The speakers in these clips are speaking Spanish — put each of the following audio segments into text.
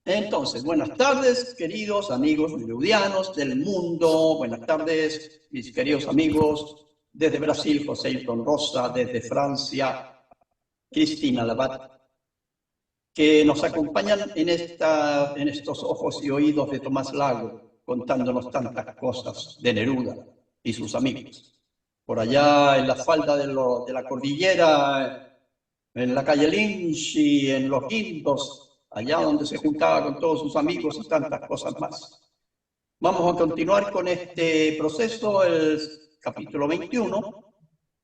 Entonces, buenas tardes, queridos amigos leudianos del mundo. Buenas tardes, mis queridos amigos desde Brasil, José Hilton Rosa, desde Francia, Cristina Labat, que nos acompañan en estos ojos y oídos de Tomás Lago, contándonos tantas cosas de Neruda y sus amigos. Por allá en la falda de la cordillera, en la calle Lynch y en Los Guindos, allá donde se juntaba con todos sus amigos y tantas cosas más. Vamos a continuar con este proceso, el capítulo 21,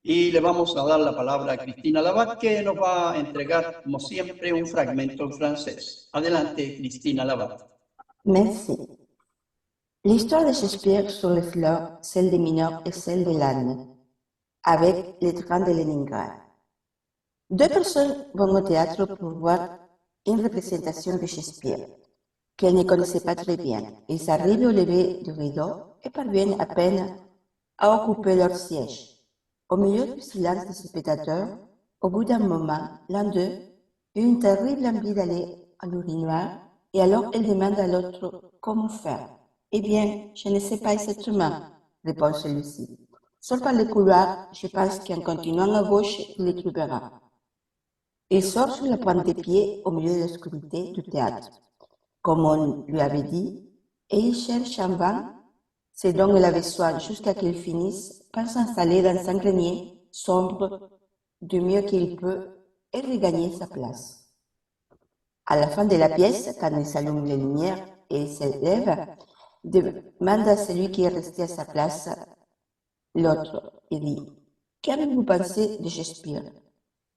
y le vamos a dar la palabra a Cristina Labat, que nos va a entregar, como siempre, un fragmento en francés. Adelante, Cristina Labat. Merci. L'histoire de Shakespeare sur les fleurs, celle des mineurs et celle de l'âne, avec les trains de Leningrad. Deux personnes vont au théâtre pour voir une représentation de Shakespeare, qu'elles ne connaissaient pas très bien. Ils arrivent au lever du rideau et parviennent à peine à occuper leur siège. Au milieu du silence des spectateurs, au bout d'un moment, l'un d'eux eut une terrible envie d'aller à l'urinoir, et alors elle demande à l'autre comment faire. Eh bien, je ne sais pas exactement, répond celui-ci. Sors par le couloir, je pense qu'en continuant à gauche, tu les trouveras. Il sort sur la pointe des pieds au milieu de l'obscurité du théâtre, comme on lui avait dit, et il cherche en vain ce dont il avait soin jusqu'à qu'il finisse par s'installer dans un grenier sombre du mieux qu'il peut et regagner sa place. À la fin de la pièce, quand il s'allume les lumières et il se lève, demande à celui qui est resté à sa place, l'autre, et dit « Qu'avez-vous pensé de Shakespeare ?»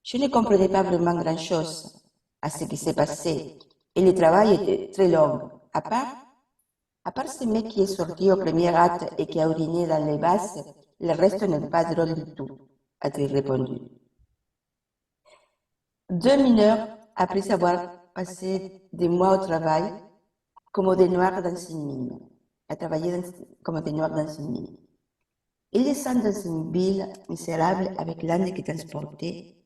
Je ne comprenais pas vraiment grand-chose à ce qui s'est passé, et le travail était très long. À part ce mec qui est sorti au premier acte et qui a uriné dans les vases, le reste n'est pas drôle du tout, a-t-il répondu. Deux mineurs, après avoir passé des mois au travail, comme des noirs dans une mine, à travailler comme des noirs dans une mine. Ils descendent dans une ville misérable avec l'âne qui transportait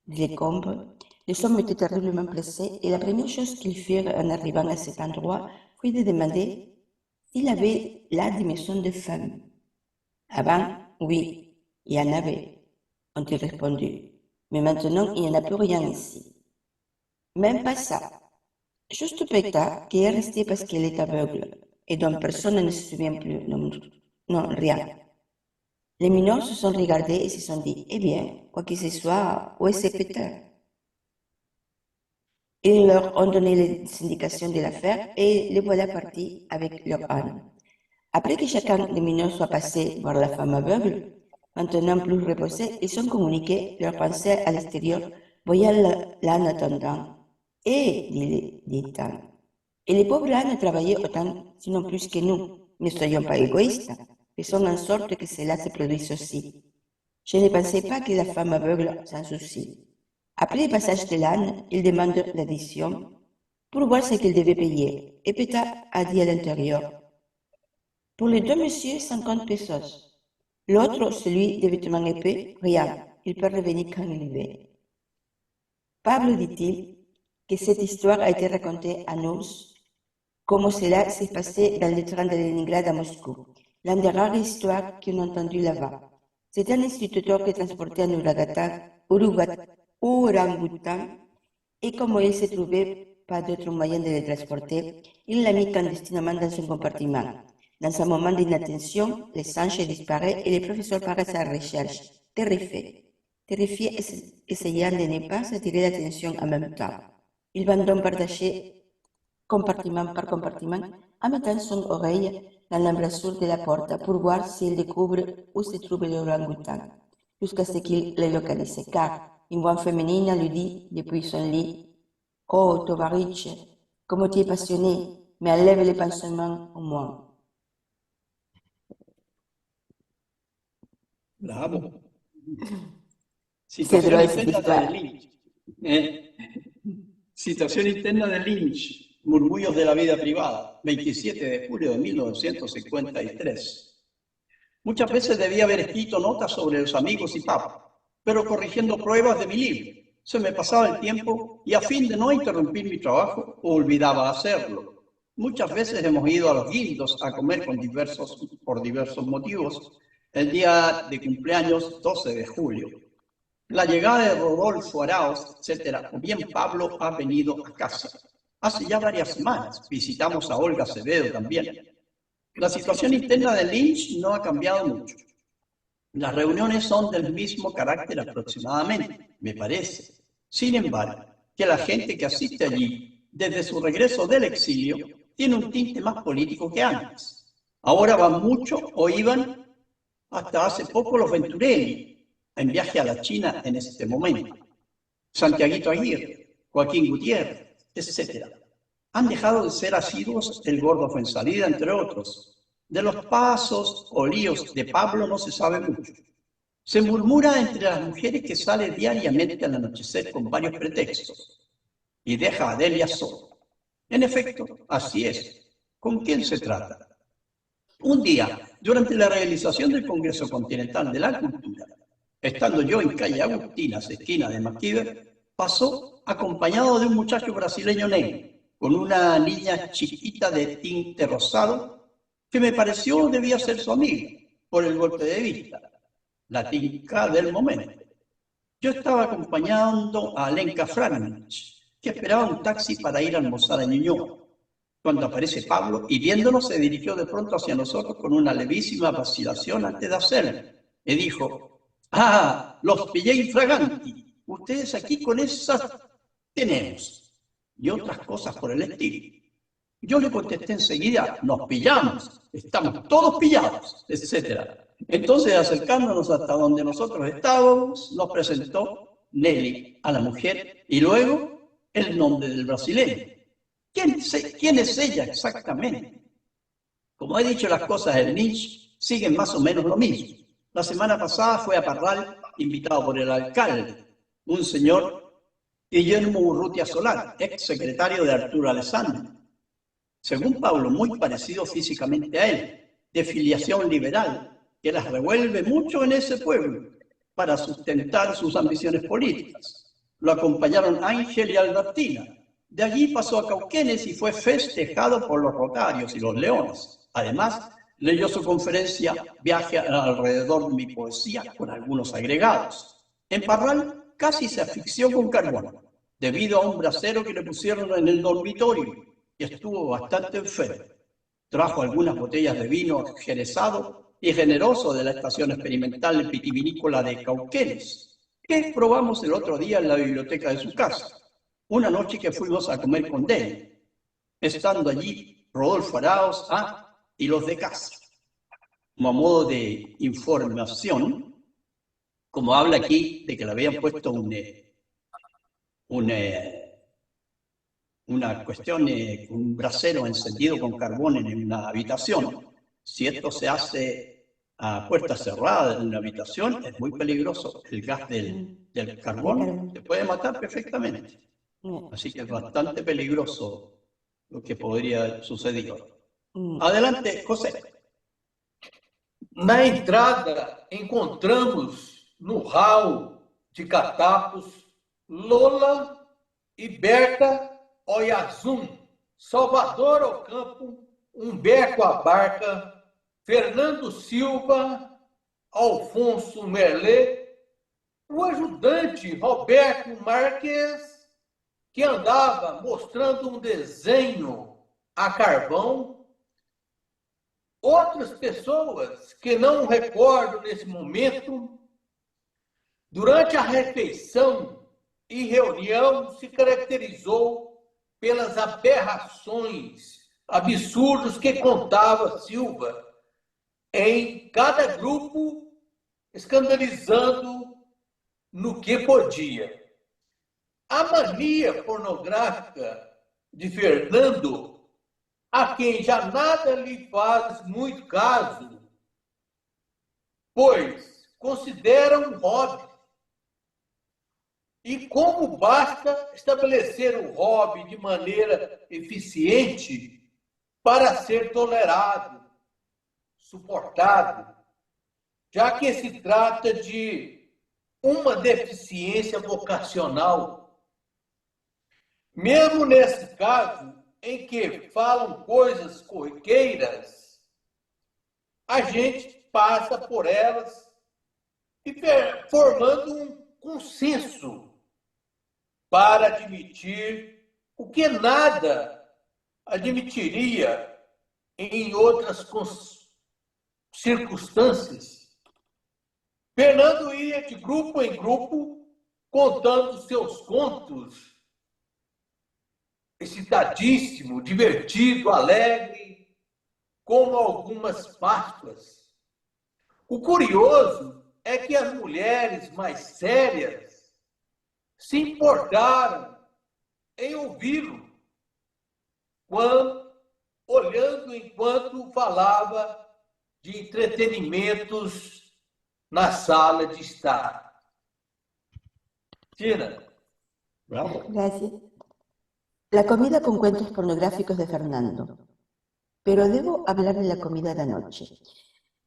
les combres. Les hommes étaient terriblement pressés et la première chose qu'ils firent en arrivant à cet endroit fut de demander s'il avait là des maisons de femmes. Avant, oui, il y en avait, ont-ils répondu. Mais maintenant, il n'y en a plus rien ici. Même pas ça. Juste Peta, qui est restée parce qu'elle est aveugle, et dont personne ne se souvient plus. Non, rien. Les mineurs se sont regardés et se sont dit, eh bien, quoi que ce soit, où est ce Peta? Ils leur ont donné les indications de l'affaire et les voilà partis avec leur âne. Après que chacun des mineurs soit passé voir la femme aveugle, maintenant plus reposés, ils ont communiqué leurs pensées à l'extérieur, voyant l'âne attendant. Et, dit-on, et les pauvres ânes travaillaient autant, sinon plus que nous. Ne soyons pas égoïstes, faisons en sorte que cela se produise aussi. Je ne pensais pas que la femme aveugle s'en soucie. Après le passage de l'âne, il demande l'addition pour voir ce qu'il devait payer. Et Peta a dit à l'intérieur, pour les deux messieurs, 50 pesos. L'autre, celui des vêtements épais, rien. Il peut revenir quand il veut. Pablo dit-il que cette histoire a été racontée à nous, comme cela s'est passé dans le train de Leningrad à Moscou, l'une des rares histoires qu'on a entendues là-bas. C'est un instituteur qui transportait un orang-outan, et comme il ne se trouvait pas d'autre moyen de le transporter, il l'a mis clandestinement dans son compartiment. Dans un moment d'inattention, le singe disparaît et le professeur part à sa recherche, terrifié, essayant de ne pas attirer l'attention en même temps. Il va donc partager compartiment par compartiment en mettant son oreille dans l'embrasure de la porte pour voir s'il découvre où se trouve l'orang-outan, jusqu'à ce qu'il le localise, car une voix féminine lui dit depuis son lit « Oh, Tovarich, comme tu es passionné, mais enlève les pansements au moins. » Bravo. Situación interna de Lynch. Situación interna de Lynch. Murmullos de la vida privada. 27 de julio de 1953. Muchas veces debía haber escrito notas sobre los amigos y Papa, pero corrigiendo pruebas de mi libro. Se me pasaba el tiempo y a fin de no interrumpir mi trabajo, olvidaba hacerlo. Muchas veces hemos ido a los guindos a comer por diversos motivos. El día de cumpleaños, 12 de julio. La llegada de Rodolfo Arauz, etc. O bien Pablo ha venido a casa. Hace ya varias semanas. Visitamos a Olga Acevedo también. La situación interna de Lynch no ha cambiado mucho. Las reuniones son del mismo carácter aproximadamente, me parece. Sin embargo, que la gente que asiste allí, desde su regreso del exilio, tiene un tinte más político que antes. Ahora van mucho o iban hasta hace poco los Venturelli, en viaje a la China en este momento. Santiaguito Aguirre, Joaquín Gutiérrez, etc. Han dejado de ser asiduos el Gordo Fuensalida, entre otros. De los pasos o líos de Pablo no se sabe mucho. Se murmura entre las mujeres que sale diariamente al anochecer con varios pretextos y deja a Delia sola. En efecto, así es. ¿Con quién se trata? Un día, durante la realización del Congreso Continental de la Cultura, estando yo en calle Agustinas, esquina de McKeever, pasó acompañado de un muchacho brasileño negro, con una niña chiquita de tinte rosado, que me pareció debía ser su amiga, por el golpe de vista, la tinca del momento. Yo estaba acompañando a Alenka Franich, que esperaba un taxi para ir a almorzar a Ñuñoa, cuando aparece Pablo y viéndonos se dirigió de pronto hacia nosotros con una levísima vacilación antes de hacerlo. Y dijo: «Ah, los pillé infraganti. Ustedes aquí con esas tenemos». Y otras cosas por el estilo. Yo le contesté enseguida: «Nos pillamos, estamos todos pillados», etc. Entonces, acercándonos hasta donde nosotros estábamos, nos presentó Nelly a la mujer y luego el nombre del brasileño. ¿Quién es ella exactamente? Como he dicho, las cosas del Lynch siguen más o menos lo mismo. La semana pasada fue a Parral, invitado por el alcalde, un señor Guillermo Urrutia Solar, ex secretario de Arturo Alessandri. Según Pablo, muy parecido físicamente a él, de filiación liberal, que las revuelve mucho en ese pueblo para sustentar sus ambiciones políticas. Lo acompañaron Ángel y Albertina. De allí pasó a Cauquenes y fue festejado por los Rotarios y los Leones. Además, leyó su conferencia Viaje alrededor de mi poesía con algunos agregados. En Parral casi se asfixió con carbón, debido a un brasero que le pusieron en el dormitorio y estuvo bastante enfermo. Trajo algunas botellas de vino jerezado y generoso de la estación experimental vitivinícola de Cauquenes, que probamos el otro día en la biblioteca de su casa, una noche que fuimos a comer con Deni, estando allí Rodolfo Arauz y los de casa. Como a modo de información, como habla aquí de que le habían puesto una cuestión, un brasero encendido con carbón en una habitación. Si esto se hace a puerta cerrada en una habitación, es muy peligroso. El gas del carbón te puede matar perfectamente. Así que es bastante peligroso lo que podría suceder. Adelante, José. Na entrada, encontramos no hall de catapos Lola e Berta Oyazum, Salvador Ocampo, Humberto Abarca, Fernando Silva, Alfonso Merlet, o ajudante Roberto Marques, que andava mostrando um desenho a carvão. Outras pessoas que não recordo nesse momento, durante a refeição e reunião se caracterizou pelas aberrações, absurdos que contava Silva em cada grupo, escandalizando no que podia. A mania pornográfica de Fernando, a quem já nada lhe faz muito caso, pois considera um hobby. E como basta estabelecer o hobby de maneira eficiente para ser tolerado, suportado, já que se trata de uma deficiência vocacional. Mesmo nesse caso, em que falam coisas corriqueiras, a gente passa por elas e formando um consenso para admitir o que nada admitiria em outras circunstâncias. Fernando ia de grupo em grupo contando seus contos, excitadíssimo, divertido, alegre, como algumas Páscoas. O curioso é que as mulheres mais sérias se importaram em ouvi-lo, olhando enquanto falava de entretenimentos na sala de estar. Tina. Bravo. Gracias. La comida con cuentos pornográficos de Fernando. Pero debo hablar de la comida de anoche.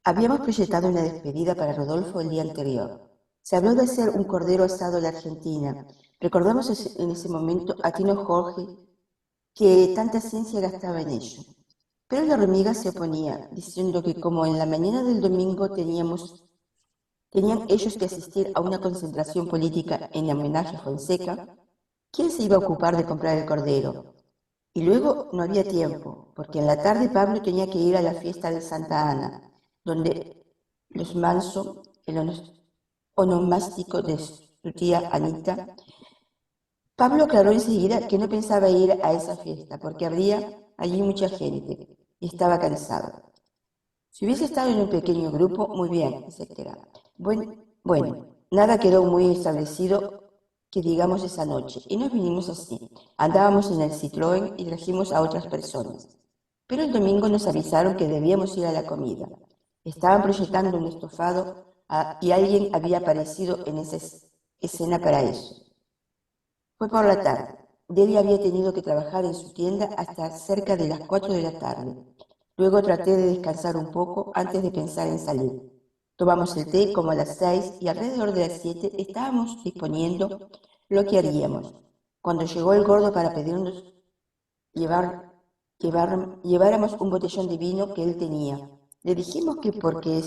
Habíamos proyectado una despedida para Rodolfo el día anterior. Se habló de hacer un cordero asado en la Argentina. Recordamos en ese momento a Tino Jorge, que tanta ciencia gastaba en ello. Pero la hormiga se oponía, diciendo que como en la mañana del domingo tenían ellos que asistir a una concentración política en homenaje a Fonseca, ¿quién se iba a ocupar de comprar el cordero? Y luego no había tiempo, porque en la tarde Pablo tenía que ir a la fiesta de Santa Ana, donde los Manso, el onomástico de su tía Anita. Pablo aclaró enseguida que no pensaba ir a esa fiesta, porque habría allí mucha gente, y estaba cansado. Si hubiese estado en un pequeño grupo, muy bien, etc. Bueno, nada quedó muy establecido que digamos esa noche, y nos vinimos así. Andábamos en el Citroën y trajimos a otras personas. Pero el domingo nos avisaron que debíamos ir a la comida. Estaban proyectando un estofado y alguien había aparecido en esa escena para eso. Fue por la tarde. Debbie había tenido que trabajar en su tienda hasta cerca de las 4 de la tarde. Luego traté de descansar un poco antes de pensar en salir. Tomamos el té como a las 6 y alrededor de las 7 estábamos disponiendo lo que haríamos. Cuando llegó el gordo para pedirnos lleváramos un botellón de vino que él tenía. Le dijimos que por qué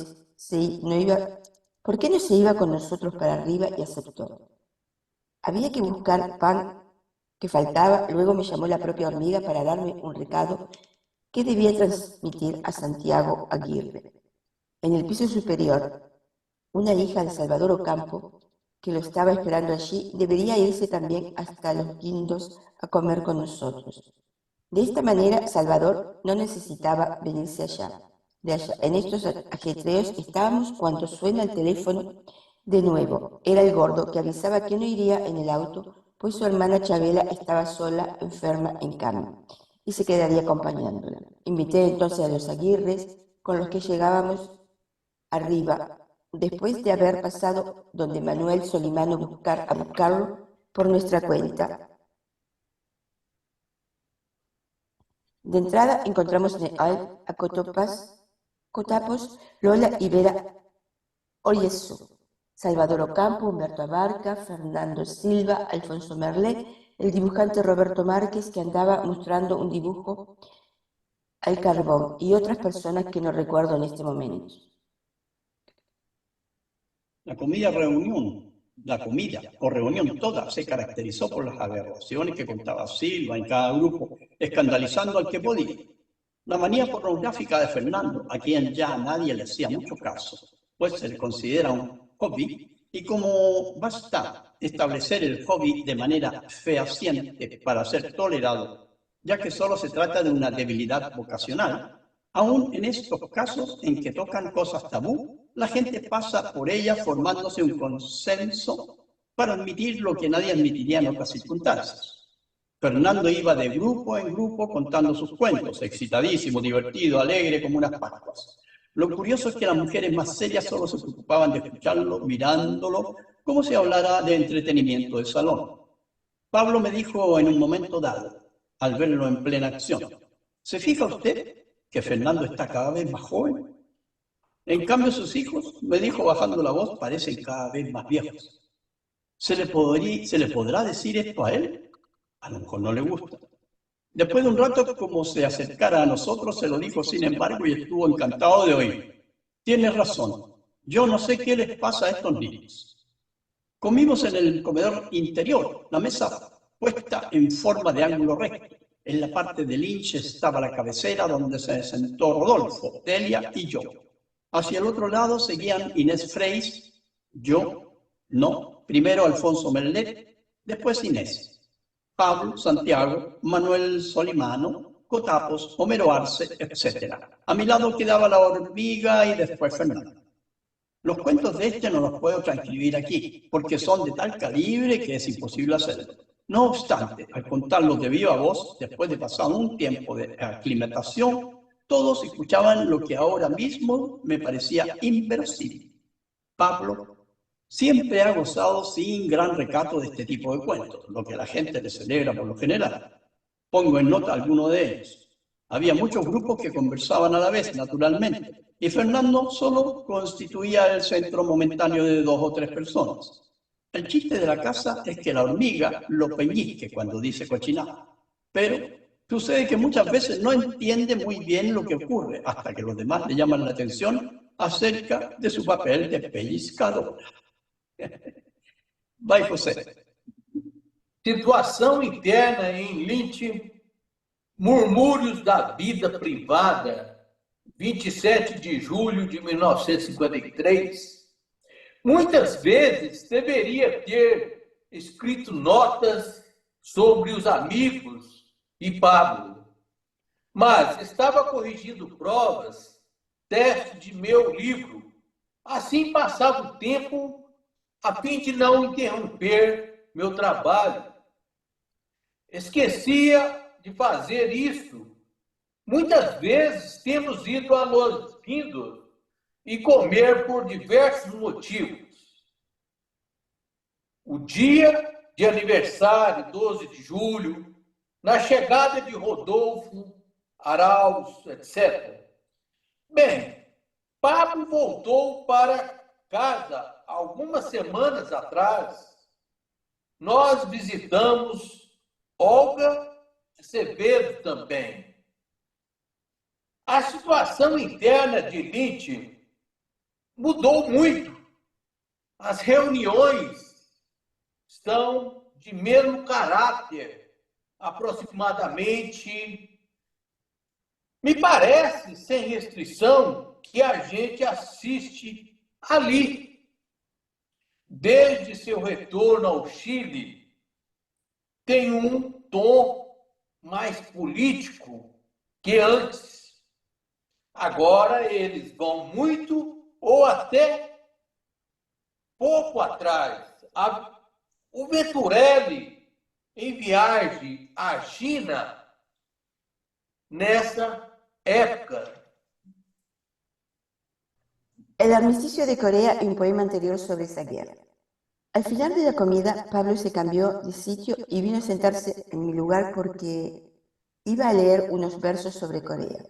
no se iba con nosotros para arriba y aceptó. Había que buscar pan que faltaba, luego me llamó la propia hormiga para darme un recado que debía transmitir a Santiago Aguirre. En el piso superior, una hija de Salvador Ocampo, que lo estaba esperando allí, debería irse también hasta Los Guindos a comer con nosotros. De esta manera, Salvador no necesitaba venirse allá. En estos ajetreos estábamos cuando suena el teléfono de nuevo. Era el gordo que avisaba que no iría en el auto, pues su hermana Chabela estaba sola, enferma, en cama, y se quedaría acompañándola. Invité entonces a los Aguirres, con los que llegábamos arriba, después de haber pasado donde Manuel Solimano a buscarlo por nuestra cuenta. De entrada encontramos en el a Cotapos, Lola y Vera Ollesu, Salvador Ocampo, Humberto Abarca, Fernando Silva, Alfonso Merlet, el dibujante Roberto Márquez, que andaba mostrando un dibujo al carbón, y otras personas que no recuerdo en este momento. La comida o reunión toda se caracterizó por las aberraciones que contaba Silva en cada grupo, escandalizando al que podía. La manía pornográfica de Fernando, a quien ya nadie le hacía mucho caso, pues se le considera un hobby, y como basta establecer el hobby de manera fehaciente para ser tolerado, ya que solo se trata de una debilidad vocacional, aún en estos casos en que tocan cosas tabú, la gente pasa por ellas formándose un consenso para admitir lo que nadie admitiría en otras circunstancias. Fernando iba de grupo en grupo contando sus cuentos, excitadísimo, divertido, alegre como unas Pascuas. Lo curioso es que las mujeres más serias solo se preocupaban de escucharlo, mirándolo, como si hablara de entretenimiento de salón. Pablo me dijo en un momento dado, al verlo en plena acción, ¿se fija usted que Fernando está cada vez más joven? En cambio, sus hijos, me dijo bajando la voz, parecen cada vez más viejos. ¿Se le podrá decir esto a él? A lo mejor no le gusta. Después de un rato, como se acercara a nosotros, se lo dijo sin embargo y estuvo encantado de oír. Tienes razón, yo no sé qué les pasa a estos niños. Comimos en el comedor interior, la mesa puesta en forma de ángulo recto. En la parte del Lynch estaba la cabecera donde se sentó Rodolfo, Delia y yo. Hacia el otro lado seguían Inés Freis, yo, no, primero Alfonso Mellet, después Inés, Pablo, Santiago, Manuel Solimano, Cotapos, Homero Arce, etc. A mi lado quedaba la hormiga y después Fernando. Los cuentos de este no los puedo transcribir aquí, porque son de tal calibre que es imposible hacerlo. No obstante, al contarlos de viva voz, después de pasar un tiempo de aclimatación, todos escuchaban lo que ahora mismo me parecía inverosímil. Pablo siempre ha gozado sin gran recato de este tipo de cuentos, lo que la gente le celebra por lo general. Pongo en nota alguno de ellos. Había muchos grupos que conversaban a la vez, naturalmente, y Fernando solo constituía el centro momentáneo de 2 o 3 personas. El chiste de la casa es que la hormiga lo peñisque cuando dice cochinada, pero sucede que muchas veces no entiende muy bien lo que ocurre hasta que los demás le llaman la atención acerca de su papel de pellizcadora. Vai, José. Situação interna em Lynch, murmúrios da vida privada, 27 de julho de 1953. Muitas vezes deveria ter escrito notas sobre os amigos e Pablo, mas estava corrigindo provas, testes de meu livro. Assim passava o tempo a fim de não interromper meu trabalho. Esquecia de fazer isso. Muitas vezes temos ido a Los Guindos e comer por diversos motivos. O dia de aniversário, 12 de julho, na chegada de Rodolfo, Arauz, etc. Bem, Pablo voltou para casa algumas semanas atrás. Nós visitamos Olga Acevedo também. A situação interna de Lynch mudou muito. As reuniões são de mesmo caráter, aproximadamente. Me parece, sem restrição, que a gente assiste ali. Desde seu retorno ao Chile, tem um tom mais político que antes. Agora eles vão muito ou até pouco atrás. O Venturelli em viagem à China nessa época. El armisticio de Corea y un poema anterior sobre esa guerra. Al final de la comida, Pablo se cambió de sitio y vino a sentarse en mi lugar porque iba a leer unos versos sobre Corea,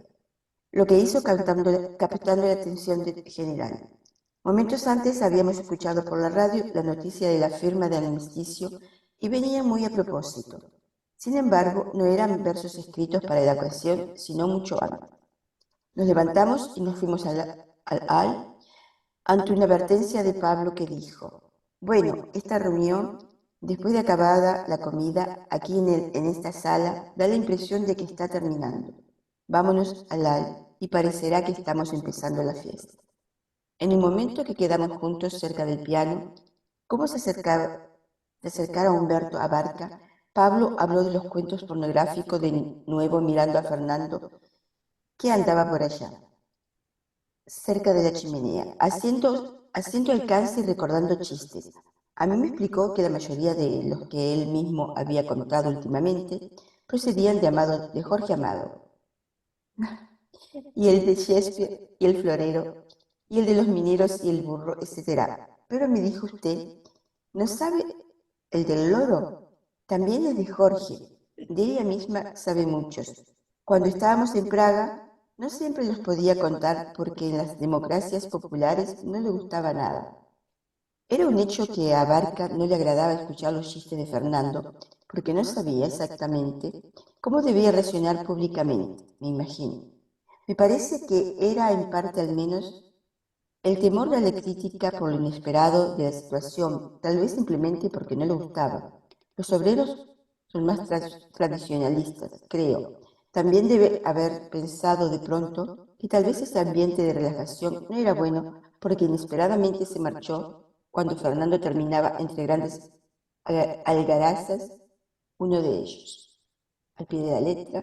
lo que hizo captando la atención del general. Momentos antes habíamos escuchado por la radio la noticia de la firma del armisticio y venía muy a propósito. Sin embargo, no eran versos escritos para la ocasión, sino mucho antes. Nos levantamos y nos fuimos al ante una advertencia de Pablo que dijo: bueno, esta reunión, después de acabada la comida, aquí en esta sala, da la impresión de que está terminando. Vámonos al y parecerá que estamos empezando la fiesta. En el momento que quedamos juntos cerca del piano, ¿cómo se acercara Humberto Abarca? Pablo habló de los cuentos pornográficos de nuevo mirando a Fernando, que andaba por allá, cerca de la chimenea, haciendo alcance y recordando chistes. A mí me explicó que la mayoría de los que él mismo había contado últimamente procedían de Jorge Amado, y el de Shakespeare y el florero, y el de los mineros y el burro, etc. Pero me dijo usted, ¿no sabe el del loro? También es de Jorge. De ella misma sabe muchos. Cuando estábamos en Praga, no siempre los podía contar porque en las democracias populares no le gustaba nada. Era un hecho que a Barca no le agradaba escuchar los chistes de Fernando, porque no sabía exactamente cómo debía reaccionar públicamente, me imagino. Me parece que era en parte al menos el temor de la crítica por lo inesperado de la situación, tal vez simplemente porque no le gustaba. Los obreros son más tradicionalistas, creo. También debe haber pensado de pronto que tal vez ese ambiente de relajación no era bueno porque inesperadamente se marchó cuando Fernando terminaba entre grandes algarazas, uno de ellos. Al pie de la letra,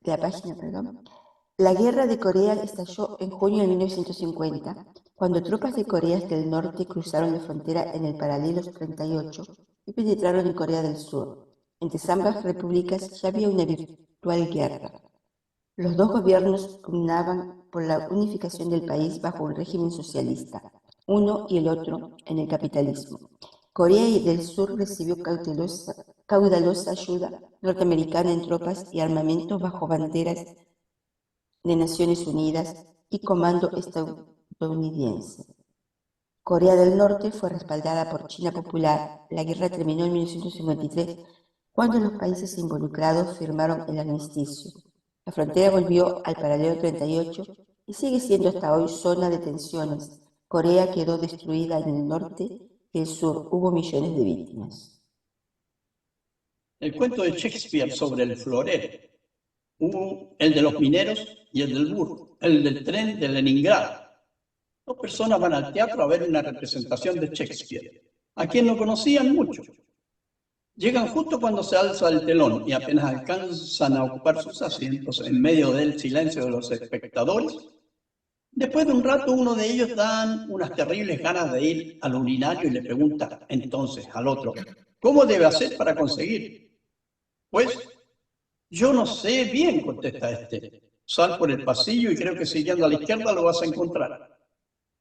de la página, perdón. La guerra de Corea estalló en junio de 1950, cuando tropas de Corea del Norte cruzaron la frontera en el paralelo 38 y penetraron en Corea del Sur. Entre ambas repúblicas ya había una virtual guerra. Los dos gobiernos pugnaban por la unificación del país bajo un régimen socialista, uno y el otro en el capitalismo. Corea del Sur recibió caudalosa ayuda norteamericana en tropas y armamento bajo banderas de Naciones Unidas y comando estadounidense. Corea del Norte fue respaldada por China Popular. La guerra terminó en 1953, cuando los países involucrados firmaron el armisticio. La frontera volvió al paralelo 38 y sigue siendo hasta hoy zona de tensiones. Corea quedó destruida en el norte y el sur. Hubo millones de víctimas. El cuento de Shakespeare sobre el florero. Hubo el de los mineros y el del burro, el del tren de Leningrado. Dos personas van al teatro a ver una representación de Shakespeare, a quien no conocían mucho. Llegan justo cuando se alza el telón y apenas alcanzan a ocupar sus asientos en medio del silencio de los espectadores. Después de un rato, uno de ellos dan unas terribles ganas de ir al urinario y le pregunta entonces al otro, ¿cómo debe hacer para conseguir? Pues, yo no sé bien, contesta este. Sal por el pasillo y creo que siguiendo a la izquierda lo vas a encontrar.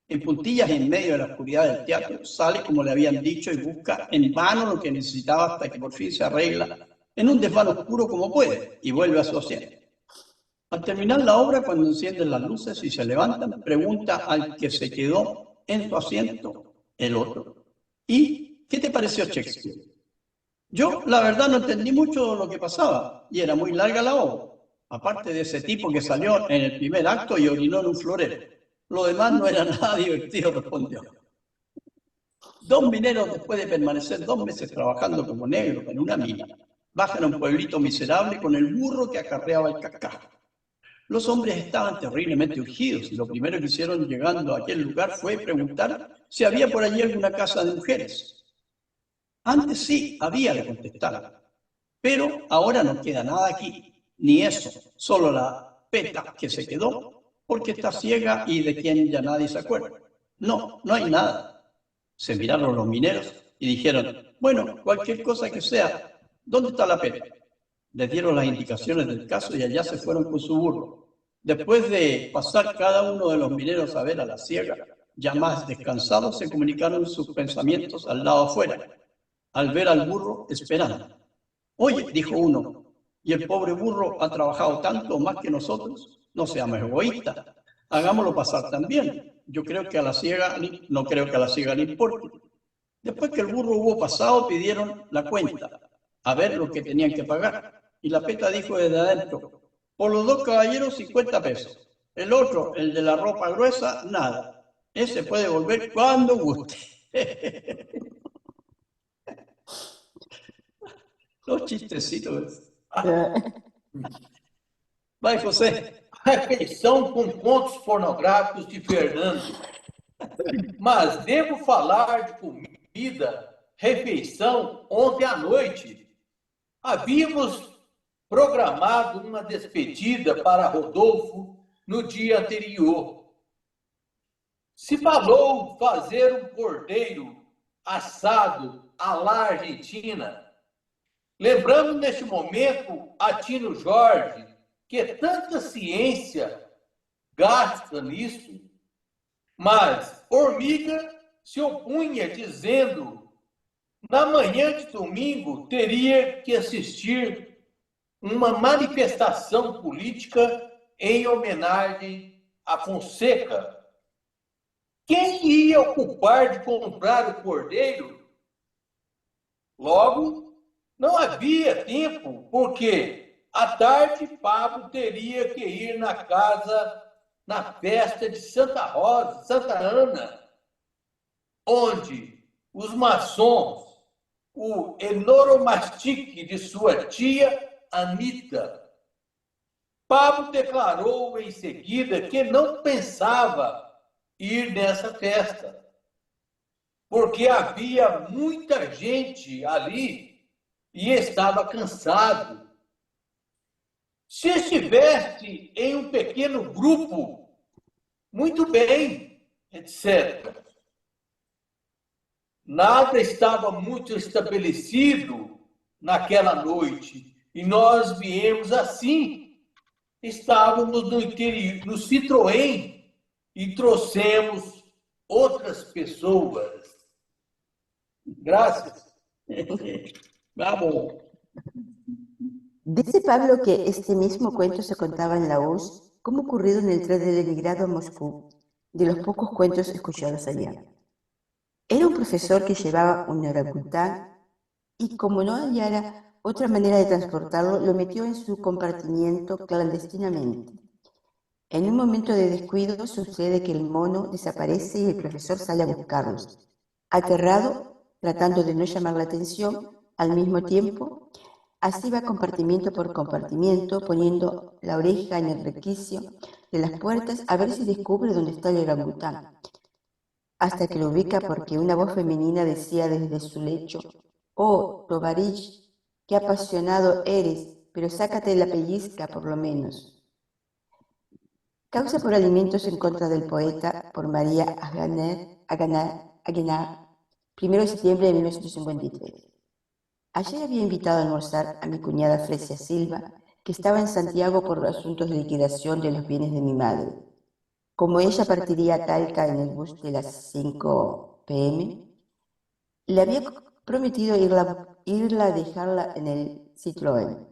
En puntillas, en medio de la oscuridad del teatro, sale como le habían dicho y busca en vano lo que necesitaba hasta que por fin se arregla en un desván oscuro como puede y vuelve a su asiento. Al terminar la obra, cuando encienden las luces y se levantan, pregunta al que se quedó en su asiento, el otro, ¿y qué te pareció Shakespeare? Yo, la verdad, no entendí mucho lo que pasaba y era muy larga la obra, aparte de ese tipo que salió en el primer acto y orinó en un florero. Lo demás no era nada divertido, respondió. Dos mineros, después de permanecer 2 meses trabajando como negros en una mina, bajan a un pueblito miserable con el burro que acarreaba el cascajo. Los hombres estaban terriblemente urgidos y lo primero que hicieron llegando a aquel lugar fue preguntar si había por allí alguna casa de mujeres. Antes sí había, le contestaron, pero ahora no queda nada aquí, ni eso, solo la peta que se quedó porque está ciega y de quien ya nadie se acuerda. No, no hay nada. Se miraron los mineros y dijeron, bueno, cualquier cosa que sea, ¿dónde está la peta? Les dieron las indicaciones del caso y allá se fueron con su burro. Después de pasar cada uno de los mineros a ver a la ciega, ya más descansados, se comunicaron sus pensamientos al lado afuera, al ver al burro esperando. Oye, dijo uno, ¿y el pobre burro ha trabajado tanto más que nosotros? No seamos egoístas, hagámoslo pasar también. Yo creo que a la ciega, no creo que a la ciega le importe. Después que el burro hubo pasado, pidieron la cuenta, a ver lo que tenían que pagar. Y la peta dijo desde adentro, por los 2 caballeros 50 pesos. El otro, el de la ropa gruesa, nada. Ese puede volver cuando guste. Los chistecitos. Vai, José. Refeição com contos pornográficos de Fernando. Mas devo falar de comida, refeição, ontem à noite. Havíamos programado uma despedida para Rodolfo no dia anterior. Se falou fazer um cordeiro assado à la Argentina. Lembrando neste momento a Tino Jorge, que tanta ciência gasta nisso, mas Formiga se opunha dizendo na manhã de domingo teria que assistir uma manifestação política em homenagem a Fonseca. Quem ia ocupar de comprar o cordeiro? Logo, não havia tempo, porque à tarde Pablo teria que ir na casa, na festa de Santa Rosa, Santa Ana, onde os maçons, o enoromastique de sua tia Anita. Pablo declarou em seguida que não pensava ir nessa festa, porque havia muita gente ali e estava cansado. Se estivesse em um pequeno grupo, muito bem, etc. Nada estava muito estabelecido naquela noite e nós viemos assim. Estávamos no interior, no Citroën, e trouxemos outras pessoas. Gracias. Vamos. Dice Pablo que este mismo cuento se contaba en la URSS como ocurrido en el tren de Leningrado a Moscú, de los pocos cuentos escuchados allá. Era un profesor que llevaba un orangután y como no hallara otra manera de transportarlo, lo metió en su compartimiento clandestinamente. En un momento de descuido sucede que el mono desaparece y el profesor sale a buscarlos. Aterrado, tratando de no llamar la atención, al mismo tiempo, así va compartimiento por compartimiento, poniendo la oreja en el requicio de las puertas a ver si descubre dónde está el orangután. Hasta que lo ubica porque una voz femenina decía desde su lecho: «Oh, Tovarish, qué apasionado eres, pero sácate la pellizca por lo menos». Causa por alimentos en contra del poeta, por María Aguinar, 1 de septiembre de 1953. Ayer había invitado a almorzar a mi cuñada Fresia Silva, que estaba en Santiago por los asuntos de liquidación de los bienes de mi madre. Como ella partiría a Talca en el bus de las 5 p.m., le había prometido irla a dejarla en el Citroën.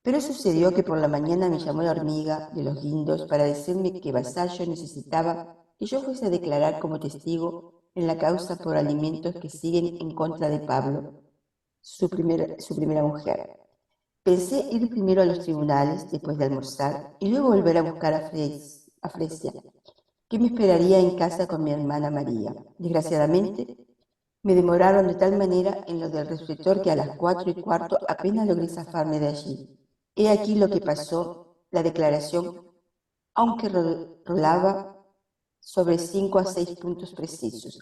Pero sucedió que por la mañana me llamó la hormiga de los guindos para decirme que Vasallo necesitaba que yo fuese a declarar como testigo en la causa por alimentos que siguen en contra de Pablo, su primera mujer. Pensé ir primero a los tribunales después de almorzar y luego volver a buscar a Fresia, que me esperaría en casa con mi hermana María. Desgraciadamente, me demoraron de tal manera en lo del receptor que a las 4:15 apenas logré zafarme de allí. He aquí lo que pasó, la declaración, aunque rolaba sobre 5 a 6 puntos precisos.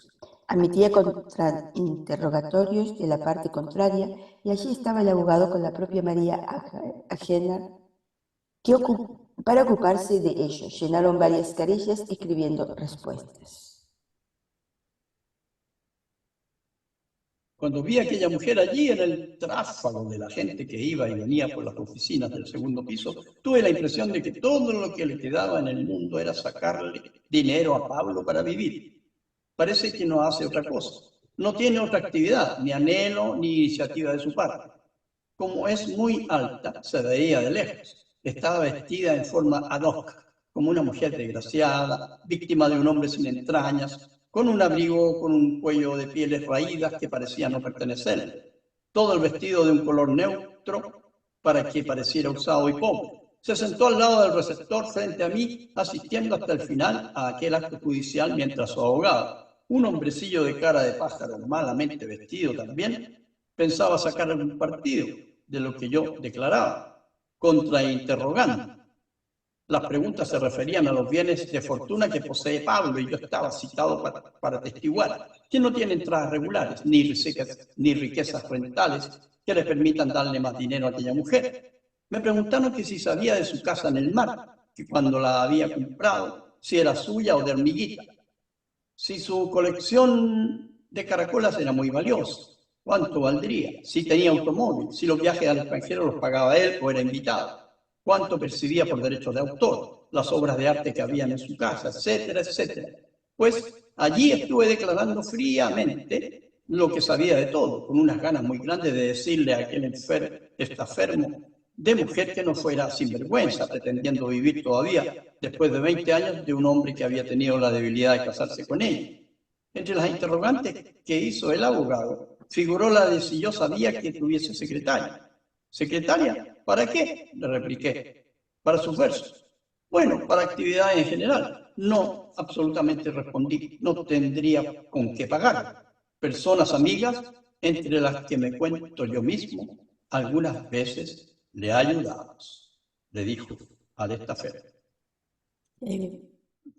Admitía contrainterrogatorios de la parte contraria y allí estaba el abogado con la propia María Aguinar, que para ocuparse de ello llenaron varias carillas escribiendo respuestas. Cuando vi a aquella mujer allí en el tráfago de la gente que iba y venía por las oficinas del segundo piso, tuve la impresión de que todo lo que le quedaba en el mundo era sacarle dinero a Pablo para vivir. Parece que no hace otra cosa. No tiene otra actividad, ni anhelo, ni iniciativa de su parte. Como es muy alta, se veía de lejos. Estaba vestida en forma ad hoc, como una mujer desgraciada, víctima de un hombre sin entrañas, con un abrigo con un cuello de pieles raídas que parecía no pertenecerle. Todo el vestido de un color neutro para que pareciera usado y pobre. Se sentó al lado del receptor frente a mí, asistiendo hasta el final a aquel acto judicial mientras su abogado, un hombrecillo de cara de pájaro, malamente vestido también, pensaba sacar algún partido de lo que yo declaraba, contrainterrogando. Las preguntas se referían a los bienes de fortuna que posee Pablo y yo estaba citado para atestiguar que no tiene entradas regulares ni riquezas rentales que le permitan darle más dinero a aquella mujer. Me preguntaron que si sabía de su casa en el mar, que cuando la había comprado, si era suya o de hormiguita, si su colección de caracolas era muy valiosa, cuánto valdría, si tenía automóvil, si los viajes al extranjero los pagaba él o era invitado, cuánto percibía por derechos de autor, las obras de arte que habían en su casa, etcétera, etcétera. Pues allí estuve declarando fríamente lo que sabía de todo, con unas ganas muy grandes de decirle a aquel estafermo de mujer que no fuera sinvergüenza, pretendiendo vivir todavía, después de 20 años, de un hombre que había tenido la debilidad de casarse con ella. Entre las interrogantes que hizo el abogado, figuró la de si yo sabía que tuviese secretaria. ¿Secretaria? ¿Para qué?, le repliqué. Para sus versos. Bueno, para actividades en general. No, absolutamente respondí. No tendría con qué pagar. Personas amigas, entre las que me cuento yo mismo, algunas veces le ayudamos, le dijo a esta fe.